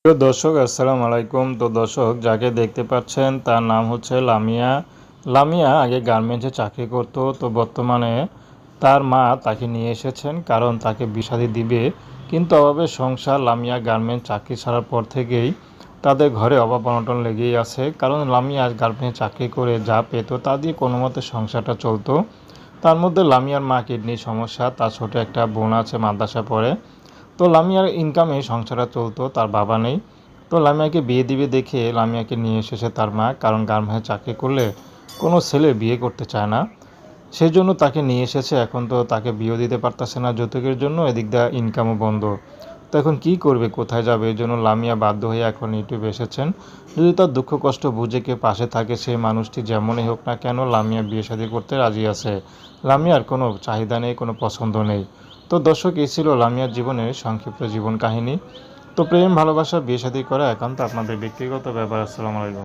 প্রিয় দর্শক আসসালামু আলাইকুম। তো দর্শক যাকে দেখতে পাচ্ছেন তার নাম হচ্ছে লামিয়া। লামিয়া আগে গার্মেন্টসে চাকরি করতো, তো বর্তমানে তার মা তাকে নিয়ে এসেছেন কারণ তাকে বিয়ে দিবে, কিন্তু অভাবে সংসার। লামিয়া গার্মেন্টস চাকরি ছাড়ার পর থেকেই তাদের ঘরে অভাব অনটন লেগেই আছে, কারণ লামিয়া গার্মেন্টস চাকরি করে যা পেত তা দিয়ে কোনো মতে সংসারটা চলতো। তার মধ্যে লামিয়ার মা কিডনির সমস্যা, তার ছোট একটা বোন আছে মাদ্রাসা পড়ে। তো লামিয়ার ইনকামে সংসারটা চলতো, তার বাবা নেই। তো লামিয়াকে বিয়ে দিবে দেখে লামিয়াকে নিয়ে এসেছে তার মা, কারণ গার্মেন্টসে চাকরি করলে কোনো ছেলে বিয়ে করতে চায় না, সেই জন্য তাকে নিয়ে এসেছে। এখন তো তাকে বিয়ে দিতে পারতেছে না যৌতুকের জন্য, এদিক দিয়ে ইনকামও বন্ধ। তো এখন কী করবে, কোথায় যাবে? এই জন্য লামিয়া বাধ্য হয়ে এখন ইউটিউবে এসেছেন। যদি তার দুঃখ কষ্ট বুঝে কেউ পাশে থাকে, সেই মানুষটি যেমনই হোক না কেন লামিয়া বিয়ে শাদী করতে রাজি আছে। লামিয়ার কোনো চাহিদা নেই, কোনো পছন্দ নেই। তো দর্শক, এই ছিল লামিয়ার জীবনের সংক্ষিপ্ত জীবন কাহিনী। তো প্রেম ভালোবাসা বিয়ে শাদী করা একান্ত আপনাদের ব্যক্তিগত ব্যাপার। আসসালামু আলাইকুম।